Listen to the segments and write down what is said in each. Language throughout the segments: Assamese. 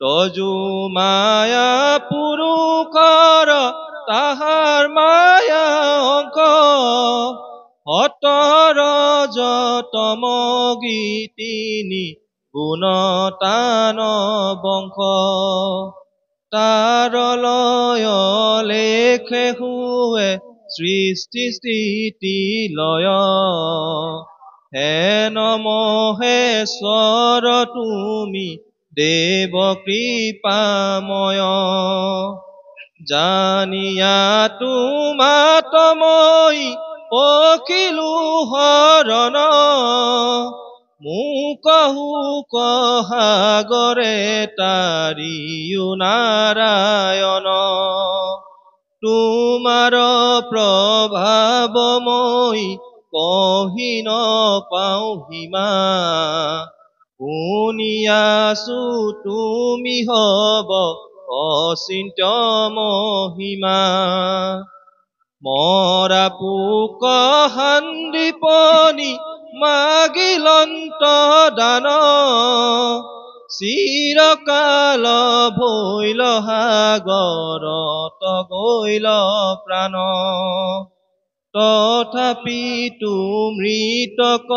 তজু মায়া পুৰুষৰ তাহাৰ মায়া অংক সতৰ যতম গীতিনি গুণতান বংশ তাৰ লয় লেখে হুৱে সৃষ্টি স্থিতি লয় হেন মহেশ্বৰ তুমি দেৱ কৃপাময় জানিয়া তোমাতময়ী পখিলো হৰণ মুকহু কহাগৰে তাৰিও নাৰায়ণ তোমাৰ প্ৰভাৱময়ী কহি নপাওঁ সীমা শুনিয়াছো তুমি হব অচিন্ত্য মহিমা মৰা পোক সান্দীপনি মাগিলন্ত দান চিৰকাল ভৈল সাগৰত গৈল প্ৰাণ তথাপি মৃতক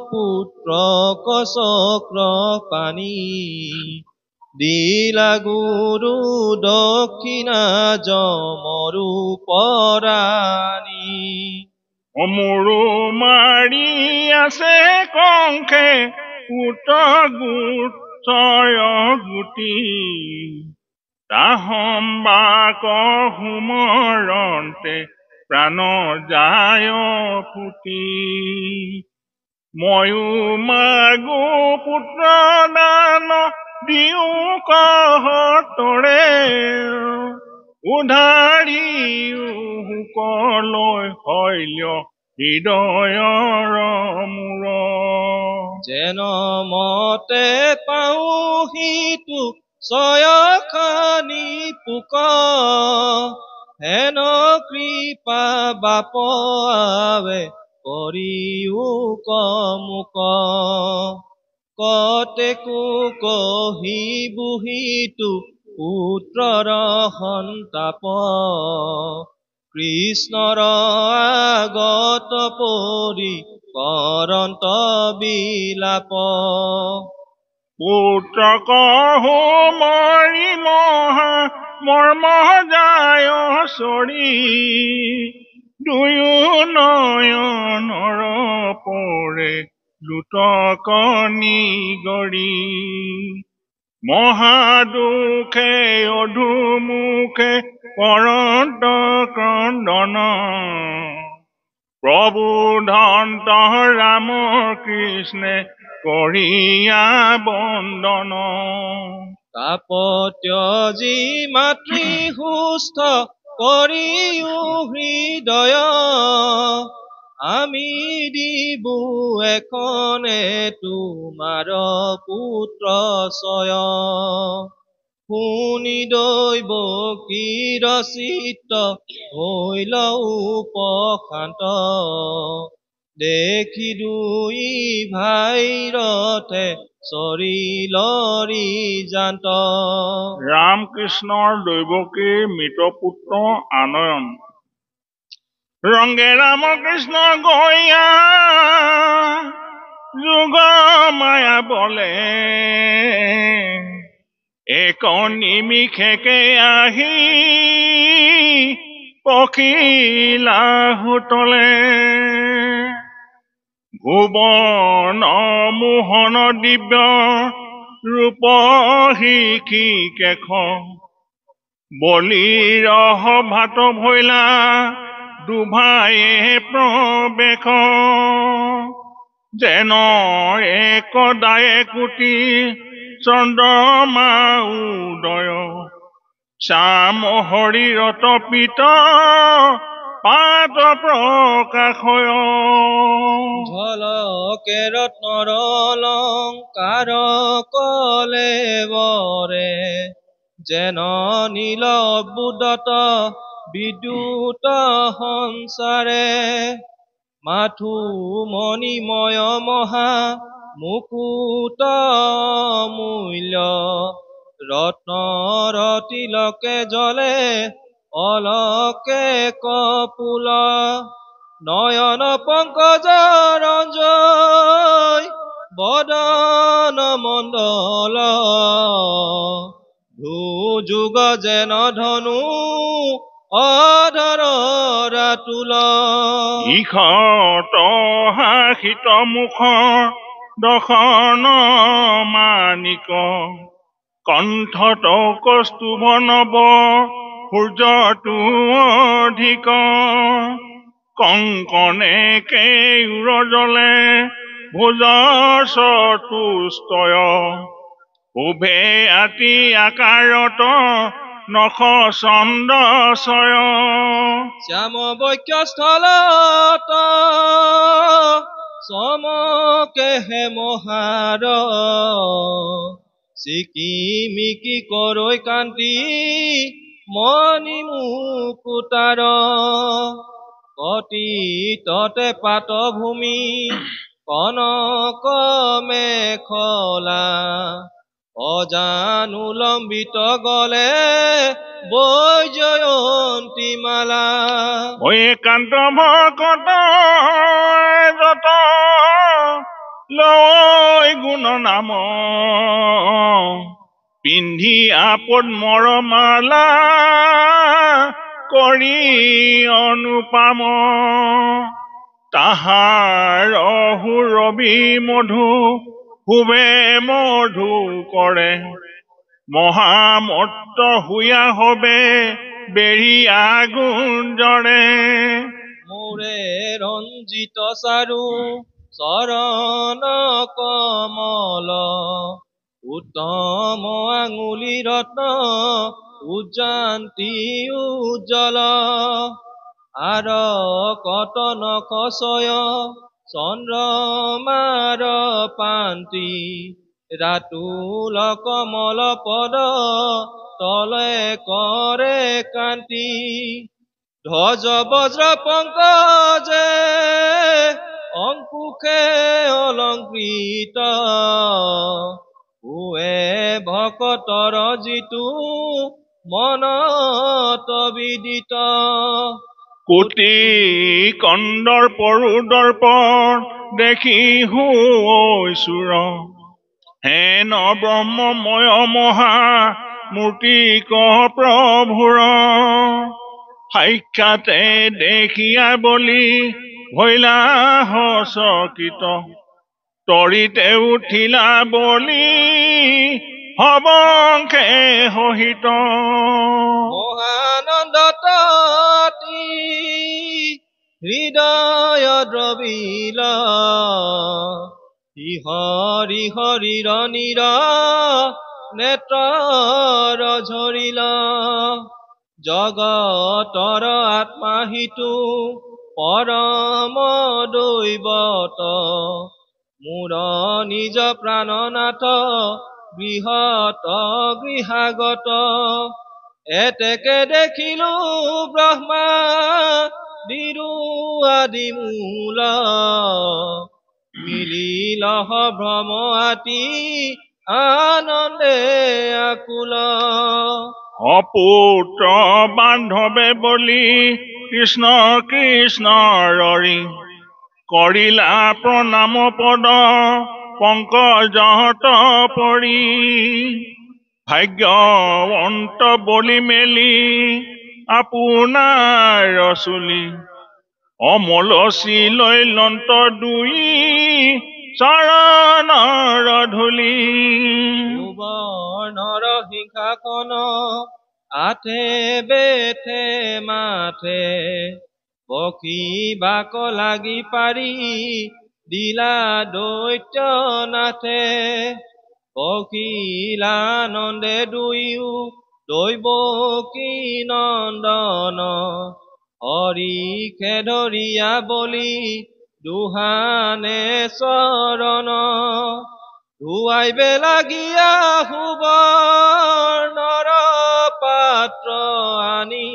পুত্ৰক চক্ৰ পানী দিলা গুৰু দক্ষিণা যমৰু পৰাণী অমৰু মাৰি আছে কংসে পুত্ৰ গুটি তাহম্বাক সুমৰন্তে প্ৰাণ যায় ফুটি ময়ো মাগো পুত্ৰ দান দিও কহতৰে উধাৰি হুকলৈ শৈল্য হৃদয়ৰ মূৰ যেন মতে পাওঁ সিটো ছয়খানি পোক হেন কৃপা বাপ আৱে কৰিও কমুক কতেকো কহিবু সিটো পুত্ৰৰ সন্তাপ কৃষ্ণৰ আগত পৰি কৰন্ত বিলাপ পুত্ৰক মাৰি মহা মৰ্ম যায় চৰি দুয়ো নয়নৰ পৰে লুটক নিগৰি মহাদুখে অধুমুখে কৰন্ত ক্ৰন্দন প্ৰভুধন্ত ৰাম কৃষ্ণে কৰিয়া বন্দন তাপত্যজি মাতৃ সুস্থ কৰিও হৃদয় আমি দিবু এখনে তোমাৰ পুত্ৰ ছয় শুনি দৈব কিৰচিত হৈল উপশান্ত দেখি দুই ভাইৰথে চৰিলৰি জান্ত ৰামকৃষ্ণৰ দৈৱকীৰ মৃতপুত্ৰ আনয়ন ৰংগে ৰামকৃষ্ণ গৈয়া যোগ মায়া বলে এক নিমিষেকে আহি পখিলা হোতলে ভুৱন মোহন দিব্য ৰূপ শিখি কেশ বলিৰ সভাত ভৈলা দুভায়ে প্ৰবেশ যেন এক দায়ে কোটি চন্দ্ৰমা উদয় শ্যাম হৰিৰত পিত পাত প্ৰকাশয় ঝলকে ৰত্নৰ অলংকাৰ কলেবৰে যেন নীল বুদত বিদ্যুত সঞ্চাৰে মাথো মণিময় মহা মুকুত মূল্য ৰত্নৰ তিলকে জ্বলে অলকে কপুল নয়ন পংকজ ৰঞ্জয় বদন মণ্ডল যুগ যেন ধনু অধৰ ৰাতুল ইখত হাসিত মুখ দশন মানিক কণ্ঠত কস্তুভ নব সূৰ্যটো অধিক কংকনে কেউৰ জলে ভোজ চতুষ্টয় উভে আতি আকাৰত নখ চন্দছয় শ্যাম বক্ষস্থলত চমকে হেমহাৰ চিকিমিকি কৰৈ কান্তি মণি মুকুতাৰ পতিততে পাত ভূমি কনক মেখলা অজানুলম্বিত গলে বৈজয়ন্তী মালা একান্ত ভকত যত লৈ গুণ নাম পিন্ধি পদ্মৰ মালা কৰি অনুপাম তাহাৰ সুৰভি মধু শুভে মধু কৰে মহামত্ত হুয়া হবে বেৰিয়া গুঞ্জৰে মোৰে ৰঞ্জিত চাৰু চৰণ কমল উত্তম আঙুলি ৰত্ন উজ্জান্তি উজ্জ্বল আৰ কটন কচয় চন্দ্ৰমাৰ পান্তি ৰাতুল কমল পদ তলে কৰে কান্তি ধ্বজ বজ্ৰ পংকজে অংকুশে অলংকৃত উৱে ভকতৰ জিতু মনত বিদিত কোটি কন্দৰ পৰুদৰ্পণ দেখি হৈছুৰ হেন ব্ৰহ্মময় মহা মূৰ্তিক প্ৰভুৰ সাক্ষাতে দেখিয়া বলি ভৈলা হচকিত তৰিতে উঠিলা বলি হবংকে সহিত মহানন্দত হৃদয় দ্ৰবিল হৰি হৰিৰ নিৰ নেত্ৰৰ ঝৰিল জগতৰ আত্মাহিতু পৰম দৈৱত মোৰ নিজ প্ৰাণনাথ গৃহত গৃহাগত এতেকে দেখিলো ব্ৰহ্মা দিৰু আদি মূল মিলিল ভ্ৰম আতি আনন্দে আকুল অপুত্ৰ বান্ধৱে বলি কৃষ্ণ কৃষ্ণ ৰৰি কৰিলা প্ৰণাম পদ পংকজত পৰি ভাগ্যৱন্ত বলি মেলি আপোনাৰ চুলি অমল লৈ লন্ত দুই চৰণৰ ধূলি সুবৰ্ণৰ সিংহাসন আঠে বেঠে মাঠে বকিবাক লাগি পাৰি দিলা দৈত্য নাথে বকিলানন্দে দুয়ো দৈৱকী নন্দন হৰিকে ধৰিয়া বলি দুহানে চৰণ ধুৱাইবে লাগিয়া সুবৰ্ণৰ পাত্ৰ আনি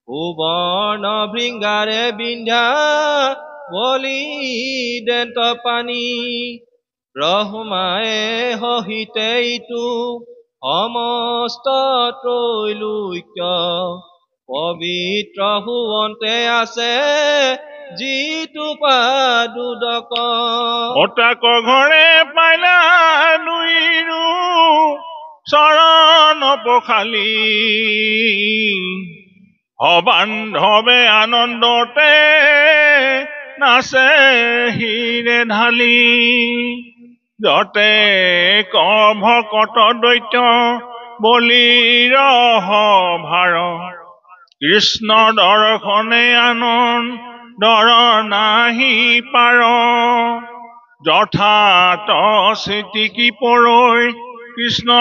সুবৰ্ণ ভৃংগাৰে বিন্ধা বলি দেন্ত পানী ব্ৰহ্মায়ে সহিতে ইটো সমস্ত ত্ৰৈলোক্য পবিত্ৰ হোৱন্তে আছে যিটো পাদুদক অতাক ঘৰে পাইলা দুইৰো চৰণ পখালি সবান্ধৱে আনন্দতে নাচে হিৰে ঢালি যতে ভকত দৈত্য বলিৰ সভাৰ কৃষ্ণ দৰ্শনে আনন্দৰ নাহি পাৰ যথাত চিতিকি পৰৈ কৃষ্ণ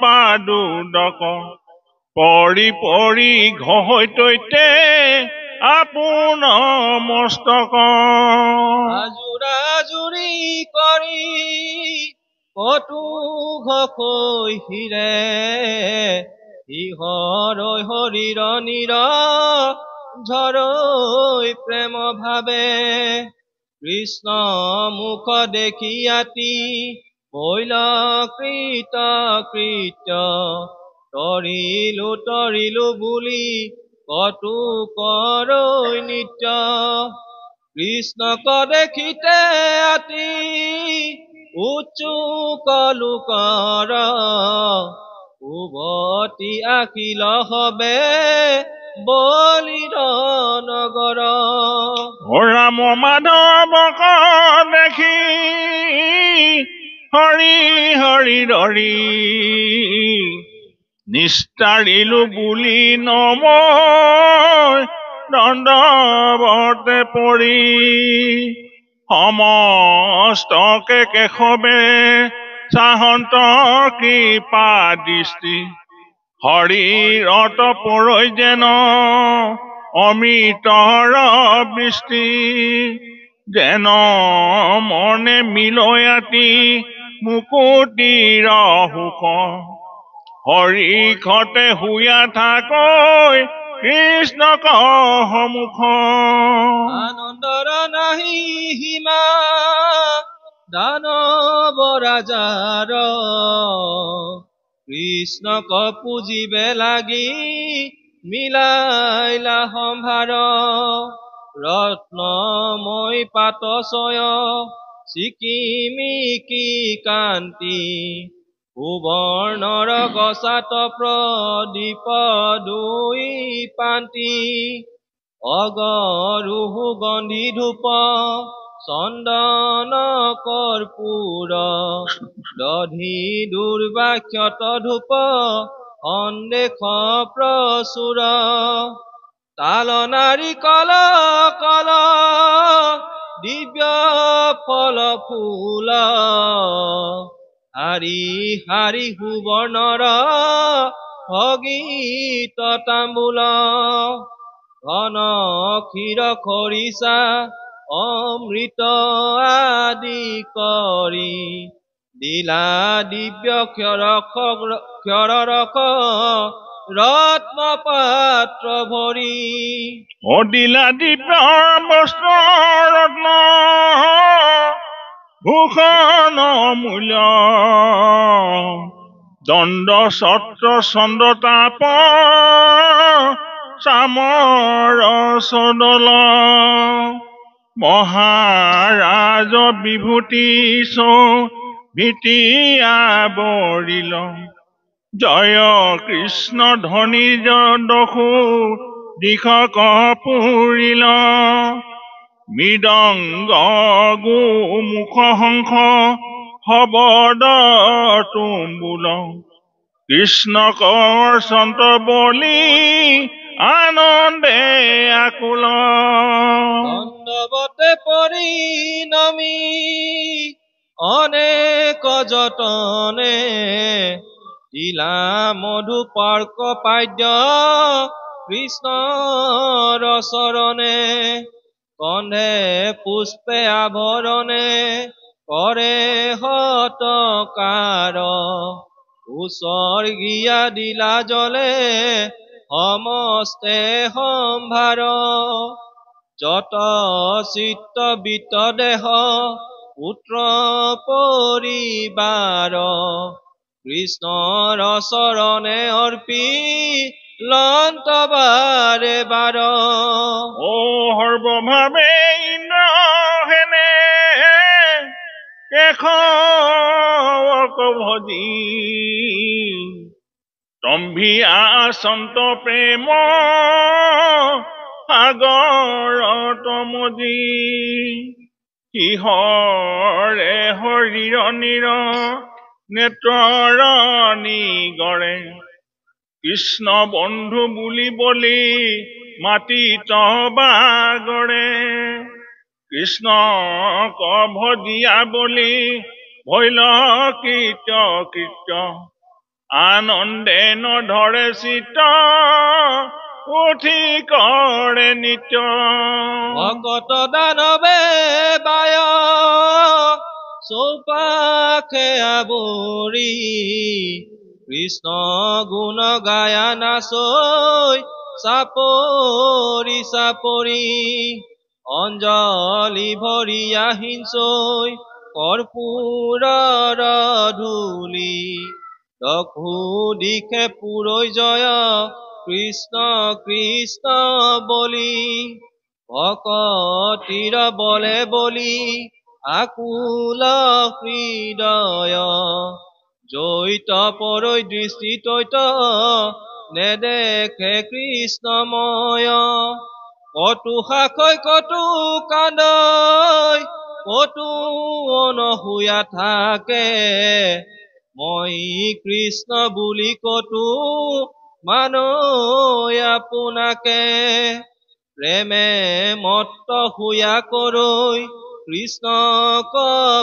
পাদুদক পৰি পৰি ঘহৈতৈতে আপোন মস্তক আজুৰি কৰি কটু ঘকৈ হিৰে ইহৰৈ হৰিৰ নিৰ ঝৰৈ প্ৰেম ভাবে কৃষ্ণ মুখ দেখি আতি হৈল কৃত কৃত্য তৰিলো বুলি কটু কৰৈ নিত্য কৃষ্ণক দেখিতে আতি উচ্চুক লোকৰ উভতি আখিল হবে বলিৰ নগৰ ৰাম মাধৱক দেখি হৰি হৰি ধৰি নিস্তাৰিলো বুলি নময় দণ্ডৱতে পৰি সমস্তকে কেশৱে চাহন্ত কৃপা দৃষ্টি হৰিৰত পৰৈ যেন অমৃতৰ বৃষ্টি যেন মনে মিলয়াতি মুকুতিৰ সুখ হৰিষতে শুয়া থাকৈ কৃষ্ণক সমুখ আনন্দৰ নাহি সীমা দানৱ ৰাজাৰ কৃষ্ণক পুজিবে লাগি মিলাইলা সম্ভাৰ ৰত্নময় পাতচয় চিকিমিকি কান্তি সুবৰ্ণৰ গছাত প্ৰদীপ দুই পান্তি অগৰু সুগন্ধি ধূপ চন্দন কৰ্পূৰ দধি দুৰ্বাক্ষত ধূপ সন্দেশ প্ৰচুৰ তাল নাৰিকল কল দিব্য ফল ফুল হাৰি হাৰি সুবৰ্ণৰ ভগিত তাম্বুল ঘন ক্ষীৰ খৰিচা অমৃত আদি কৰি দিলা দিব্য ক্ষৰ ৰস ৰত্ন পাত্ৰ ভৰি দিলা দিব্য বস্ত্ৰ ৰত্ন ভূষণ মূল্য দণ্ড ছত্ৰ চন্দ্ৰতাপ চামৰ চদল মহাৰাজ বিভূতি ভীতি আৱৰিল জয় কৃষ্ণ ধ্বনি দশু দিশ কপুৰিল মৃদংগ গোমুখ শংখ শবদ তুম্বুল কৃষ্ণকৰ সন্ত বলি আনন্দে আকুল দণ্ডৱতে পৰি নমি অনেক যতনে দিলা মধুপৰ্ক পাদ্য কৃষ্ণৰ চৰণে কন্ধে পুষ্পে আভৰণে কৰে সৎকাৰ উচৰ্গিয়া দিলা জলে সমস্তে সম্ভাৰ যত চিত্ত বিত্ত দেহ পুত্ৰ পৰিবাৰ কৃষ্ণৰ চৰণে অৰ্পি লন্ত বাৰে বাৰ। ও সৰ্বভাৱে ইন্দ্ৰ হেনে কেশৱক ভজি তম্ভি আচন্ত প্ৰেম সাগৰত মজি সিহৰে শৰীৰ নিৰ নেত্ৰৰ নিগৰে কৃষ্ণ বন্ধু বুলি বলি মাতি বাগৰে কৃষ্ণক ভজিয়া বলি ভৈল কৃত্য আনন্দে নধৰে চিত্ত উঠি কৰে নিত্য। ভকত দানৱে বায় চৌপাশে আৱৰি কৃষ্ণ গুণ গায়া নাচৈ চাপৰি চাপৰি অঞ্জলি ভৰিয়া হিংসৈ কৰ্পূৰৰ ধূলি দখু দিশে পুৰৈ জয় কৃষ্ণ কৃষ্ণ বলি ভকতিৰ বলে বলি আকুল হৃদয় জৈত পৰৈ দৃষ্টি তৈত নেদেখে কৃষ্ণময় কটু সাখৈ কটু কান্দৈ কটু অনসূয়া থাকে মই কৃষ্ণ বুলি কটু মানৈ আপোনাকে প্ৰেমে মত্ত হুয়া কৰৈ কৃষ্ণক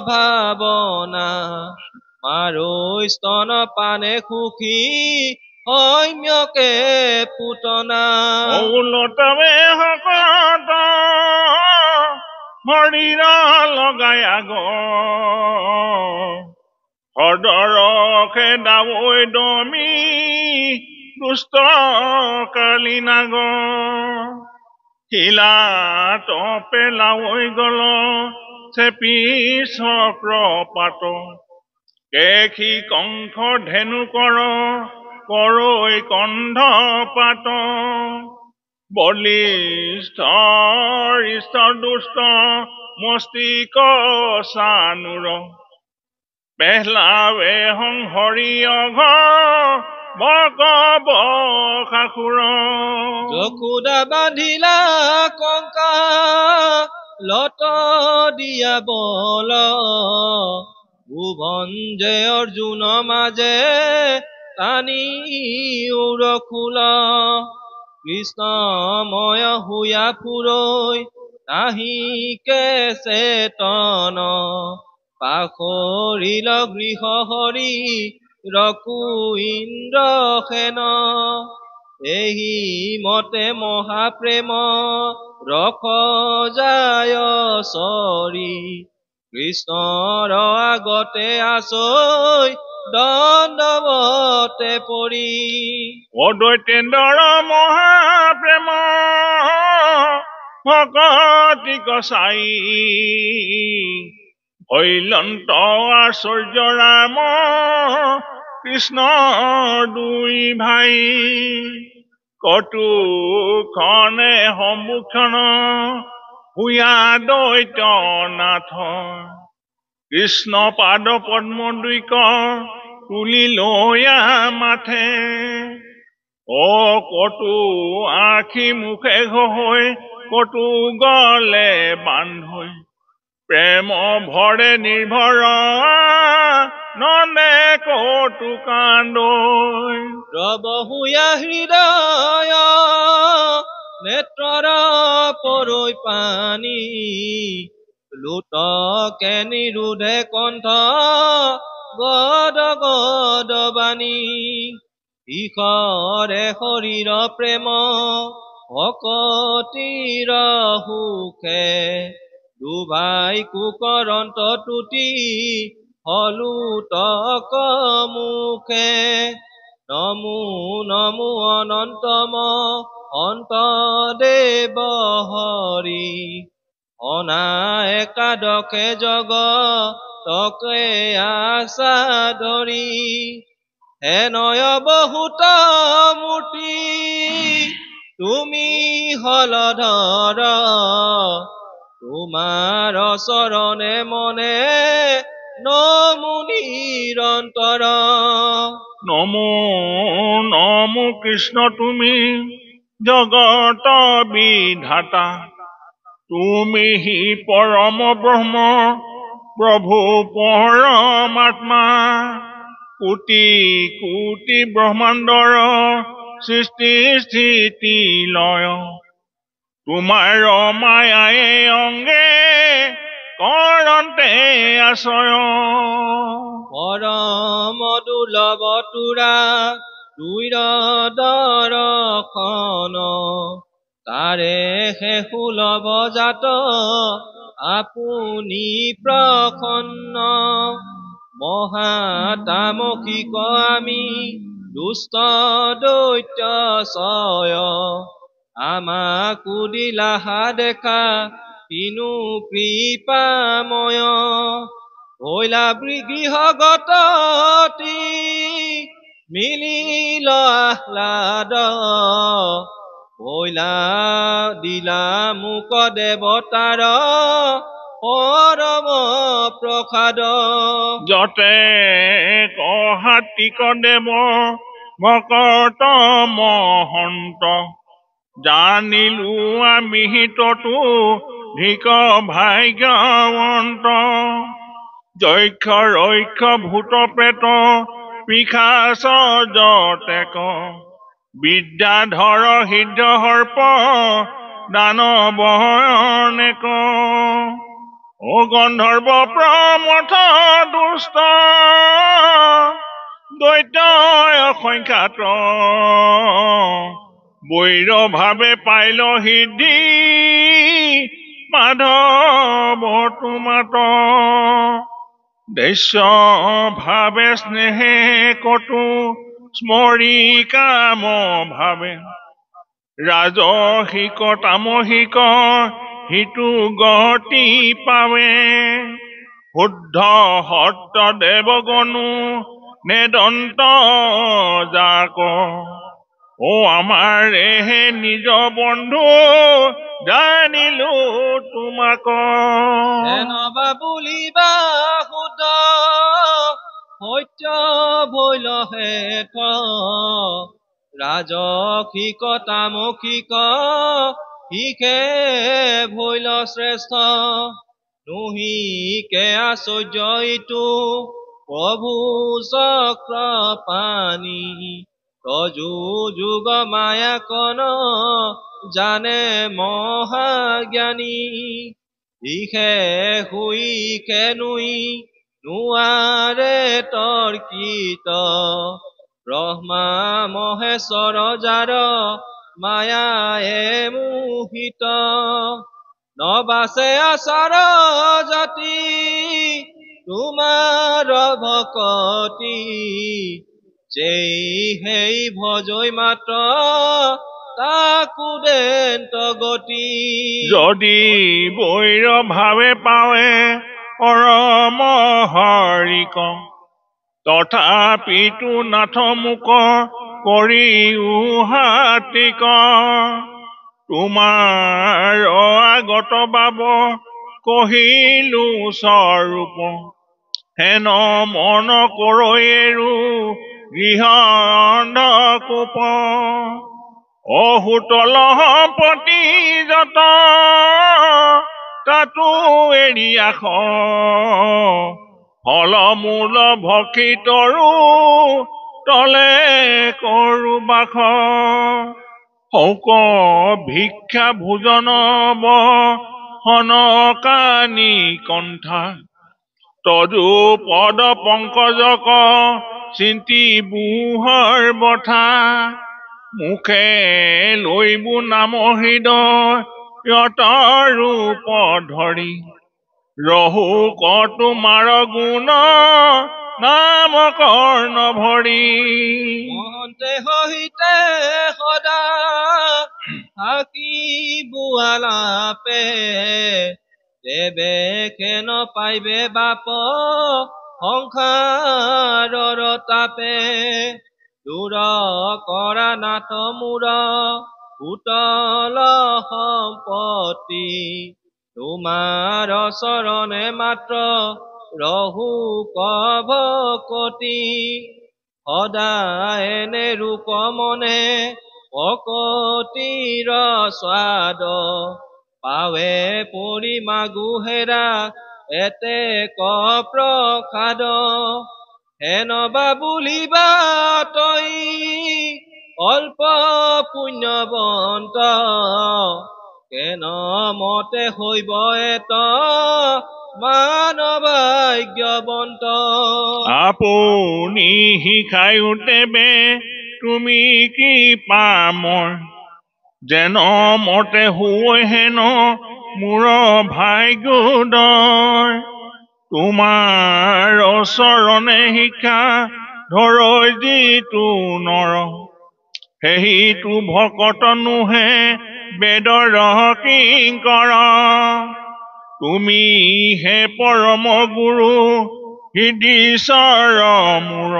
ভাৱনা মাৰৈ স্তন পানে সুখী সৌম্যকে পুতনা। ঔলতমে শকত শৰীৰ লগাই আগ সদৰখে দাৱৈ দমি দুষ্ট কালি নাগ শিলাত পেলাৱৈ গল চেপি চক্ৰ পাত কেশী কংস ধেনু কৰৈ কন্ধ পাত বলিষ্ঠ ইষ্ট দুষ্ট মস্তিক চানুৰ পেহলাৱে সংহৰি অঘ বক বকাসুৰ যশোদা বান্ধিলা কংকা লত দিয়া বল ভুৱন যে অৰ্জুন মাজে টানি উৰখোল কৃষ্ণময় হুয়া ফুৰৈ নাহিকে চেতন পাখৰিল গৃহ হৰি ৰকু ইন্দ্ৰ সেন এহি মতে মহাপ্ৰেম ৰখ যায় চৰি কৃষ্ণৰ আগতে আছৈ দণ্ডৱতে পৰি অদ্বৈতেন্দ্ৰ মহাপ্ৰেম ভকতি কচাই ভৈলন্ত আশ্চৰ্য ৰাম কৃষ্ণ দুই ভাই কটু খনে সম্মুখন হুয়া দৈত্য নাথ কৃষ্ণ পাদ পদ্ম দুইক তুলি লয়া মাথে অ কটু আখি মুখে ঘহৈ কটু গলে বান্ধৈ প্ৰেম ভৰে নিৰ্ভৰ নন্দে কটু কান্দৈ ৰব হুয়া হৃদয় নেত্ৰৰ পৰৈ পানী লুটকে নিৰুধে কণ্ঠ গদ গদ বাণী ঈশৰে শৰীৰ প্ৰেম ভকতিৰ সুখে দুভাই কুকৰন্ত তুতি হলুতক মুখে নমো নমো অনন্তম অন্ত দেৱ হৰি অনা একাদশে জগ তকে আশা ধৰি হে নয় বহুত মূৰ্তি তুমি হলধৰ তোমাৰ চৰণে মনে নমো নিৰন্তৰ নমো নমো কৃষ্ণ তুমি জগত বিধাতা তুমি হি পৰম ব্ৰহ্ম প্ৰভু পৰমাত্মা কোটি কোটি ব্ৰহ্মাণ্ডৰ সৃষ্টি স্থিতি লয় তোমাৰ মায়ায়ে অংগে কৰন্তে আশ্ৰয় পৰম দুৰ্লভ তুৰা দুইৰ দৰ্শন তাৰে হে সুলভ জাত আপুনি প্ৰসন্ন মহাতামসিক আমি দুষ্ট দৈত্য ছয় আমাকো দিলাহা দেখা কিনো কৃপাময় হৈলা গৃহগততি মিলিল আহ্লাদ হৈলা দিলা মোক দেৱতাৰ পৰম প্ৰসাদ যতে কহাতিক দেৱ ভকত মহন্ত জানিলো আমি ততো ধিক ভাগ্যৱন্ত যক্ষ ৰক্ষ ভূত প্ৰেত পিশাচ জটেক বিদ্যাধৰ সিদ্ধ সৰ্প দানৱ অনেক ও গন্ধৰ্ব প্ৰমথ দুষ্ট দৈত্য অসংখ্যাত বৈৰ ভাৱে পাইল সিদ্ধি মাধৱ তোমাত দস্য ভাৱে স্নেহে কটু স্মৰি কাম ভাৱে ৰাজসিক তামসিক হিতু গতি পাৱে শুদ্ধ সত্য দেৱগণু নেদন্ত যাক ও আমাৰ এহে নিজ বন্ধু জানিলো তোমাক নবা বুলিবা শুদ্ধ সত্য ভৈল হেঠ ৰাজসিক তামসিক শিখে ভৈল শ্ৰেষ্ঠ নুহিকে আশ্চৰ্য ইটো প্ৰভু চক্ৰ পানী তজু যুগ মায়া কন জানে মহাজ্ঞানী ইখে হুইখে নুই নোৱাৰে তৰ্কিত ব্ৰহ্মা মহেশ্বৰ যাৰ মায়ায়ে মোহিত নবাছে আচাৰ জাতি তোমাৰ ভকতি যেই হেই ভজৈ মাত্ৰ তাকো দেন্ত গতি যদি বৈৰ ভাৱে পাৱে পৰম হৰিক তথাপিতো নাথ মুক কৰি উহাতিক তোমাৰ আগত বাব কহিলো স্বৰূপ হেন মন কৰয়েৰু গৃহ অন্ধকূপ অহুতল সম্পত্তি যত তাতো এৰি আস ফল মূল ভক্ষিতৰো তলে কৰো বাস শৌক ভিক্ষা ভোজন হনকানি কণ্ঠা তজু পদ পংকজক চিন্তি বুহৰ বঠা মুখে লৈবু নাম হৃদয়ত ৰূপ ধৰি ৰহু তোমাৰ গুণ নাম কৰ্ণ ভৰি মহন্তে সহিতে সদা থাকি বুৱালাপে দেবে কেন পাইবে বাপ সংসাৰৰ তাপে দূৰ কৰা নাথ মোৰ পুতল সম্পত্তি তোমাৰ চৰণে মাত্ৰ ৰহু ভকতি সদায় এনে ৰূপ মনে ভকতিৰ স্বাদ পাৱে পৰিমাগু হেৰা এতে প্ৰসাদ হেনবা বুলিবা তই অল্প পুণ্যৱন্ত কেন মতে হৈব এত মানভাগ্যৱন্ত আপুনি শিকায়ো তেবে তুমি কি পামৰ যেন মতে হৈ হেন মোৰ ভাগ্যোদয় তোমাৰ চৰণে শিক্ষা ধৰ যিটো নৰ সেইটো ভকত নোহে বেদৰ কিংকৰ তুমি হে পৰম গুৰু হৃদীশ্বৰ মোৰ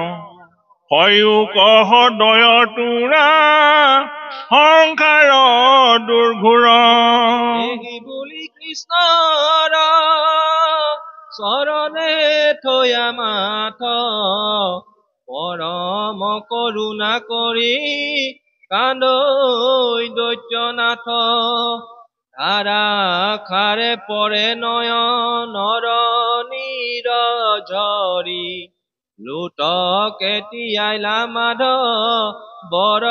হয়ো কহ দয় তোৰা সংসাৰ দুৰ্ঘোৰ এই বুলি কৃষ্ণৰ চৰণে থৈয়া মাথ পৰম কৰোণা কৰি কান্দৈ দৈত্যনাথ ধাৰাষাৰে পৰে নয়নৰ নীৰ ঝৰি লুট কেতিয়াইলা মাধ বৰ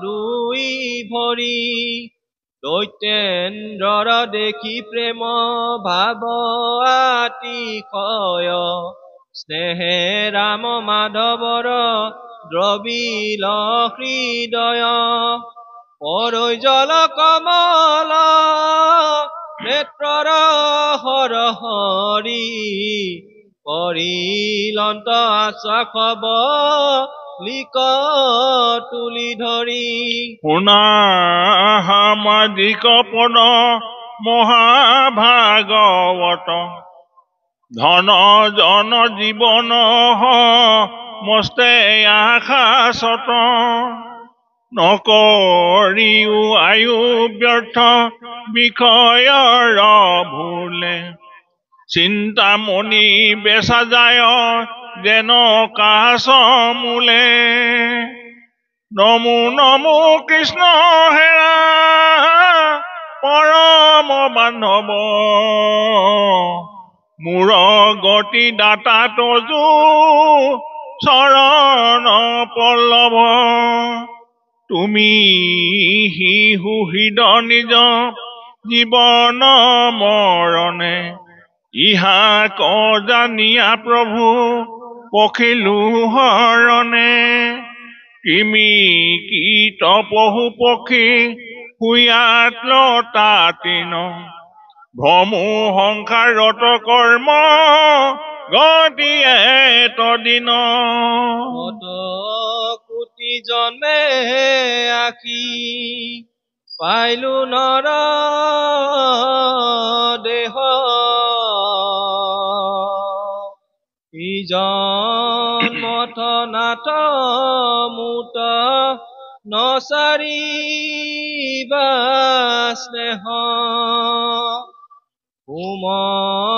দুই ভৰি দৈত্যেন্দ্ৰৰ দেখি প্ৰেম ভাৱ আতিশয় স্নেহে ৰাম মাধৱৰ দ্ৰবিল হৃদয় পৰৈ জল কমল নেত্ৰৰ হৰ হৰি কৰিলন্ত আশ্বাসব লিক তুলি ধৰি শুনা সামাজিক পদ মহাভাগৱত ধন জন জীৱন মস্তে আশাসত নকৰিও আয়ু ব্যৰ্থ বিষয়ৰ ভুলে চিন্তামণি বেচা যায় যেন কাছ মূলে নমো নমো কৃষ্ণ হেৰা পৰম বান্ধৱ মোৰ গতি দাতা তজু চৰণ পল্লৱ তুমি সুহৃদ নিজ জীৱন মৰণে ইহা ক জানিয়া প্ৰভু পখিলো হৰণে কিমি কীট পহু পক্ষী শুয়াত লতা তৃণ ভ্ৰমু সংসাৰত কৰ্ম গতি এতদিন কত কোটি জন্মে আখি পাইলো নৰ দেহ ইজন মঠ নাথ মুত নচাৰিবা স্নেহ উমৰন্তে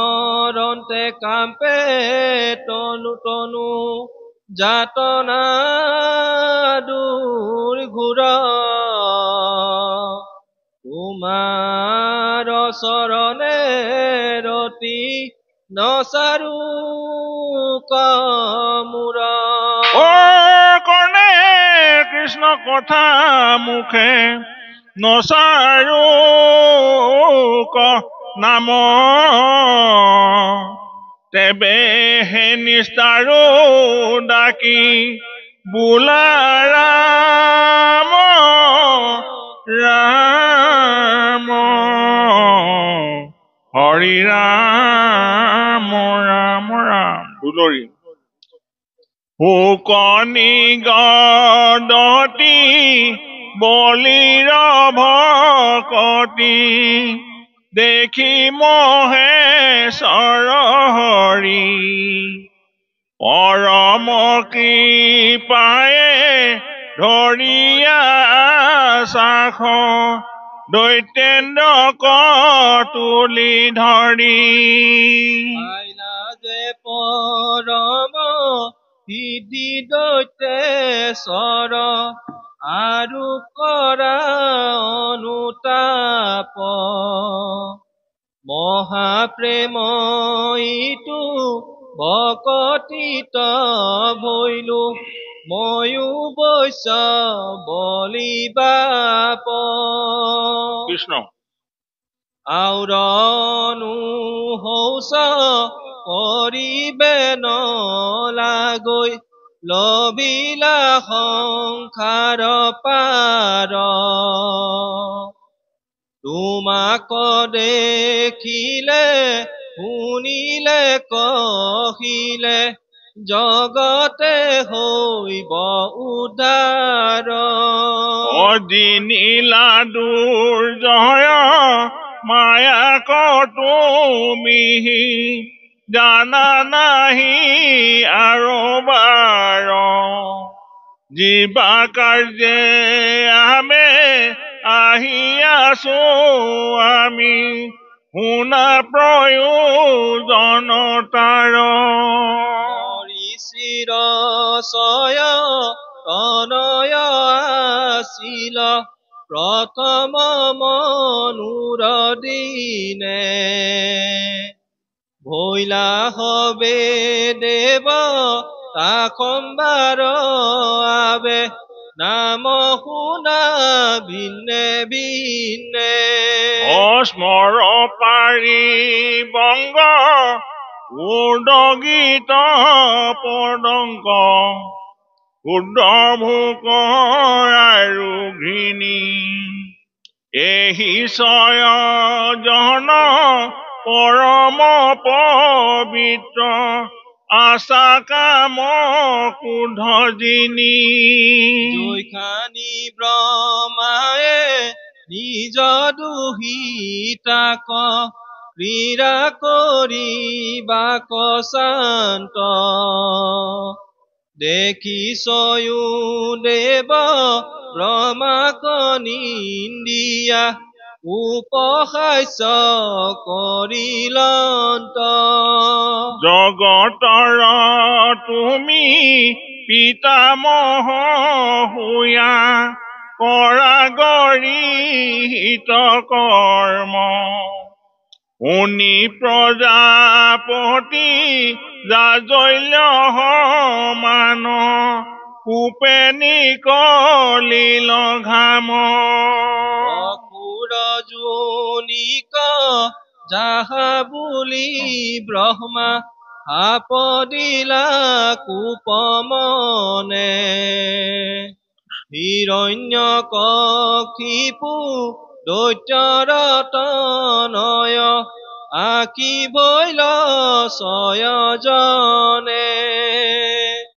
কাম্পে তনু তনু যাতনা দুৰ্ঘোৰ তোমাৰ চৰণে ৰতি নচাৰু কমূৰ কৰ্ণে কৃষ্ণ কথা মুখে নচাৰো নাম তেবে হে নিস্তাৰো ডাকি বোলা ৰাম ৰাম হৰি ৰাম ৰাম ৰাম দুলৰি শুকনি গদতি বলিৰ ভকতি দেখি মহেশ্বৰ হৰি পৰম কৃপায়ে ধৰিয়া চাখ দৈত্যেন্দ্ৰক তুলি ধৰি পাইলা যে পৰম সিদ্ধি দৈত্যেশ্বৰ আৰু কৰা অনুতাপ মহাপ্ৰেম ইটো ভকতিত ভৈলো ময়ো বৈশ্য বলিবাপ কৃষ্ণ আউৰনো হৌচ কৰিবে নলাগৈ লভিলা সংসাৰ পাৰ তোমাক দেখিলে শুনিলে কহিলে জগতে হৈব উদ্ধাৰ অদিনীলা দুৰ্জয় মায়াক তুমি জানা নাহি আৰু বাৰ জীৱা কাৰ্যে আমি আহি আছো আমি শুনা প্ৰয়োজন তাৰ হৰিচিৰ চয় তনয় আছিল প্ৰথম মনুৰ দিনে ভৈলা হবে দেৱ তাকম্বাৰ আবে নাম শুনা ভিন্নে ভিন্নে অস্মৰ পাৰি বংগ উৰ্দগীত পদংক উৰ্ধভোক আৰু ঘৃণী এহি ছয়জন পৰম পবিত্ৰ আশা কাম কুধ জিনী জৈখানি ব্ৰহ্মায়ে নিজ দুহিতাক ক্ৰীড়া কৰিবাক শান্ত দেখিছয়ো দেৱ ব্ৰহ্মাক নিন্দিয়া উপহাস্য কৰিলন্ত জগতৰ তুমি পিতামহ হুয়া কৰা গৰিহিত কৰ্ম শুনি প্ৰজাপতি জাজল্য সমান কোপেনি কলিল ঘাম অসুৰ যোনিক যাহা বুলি ব্ৰহ্মা শাপ দিলা কুপমনে হিৰণ্যকশিপু দৈত্যৰ তনয় আকি ভৈল ছয়জনে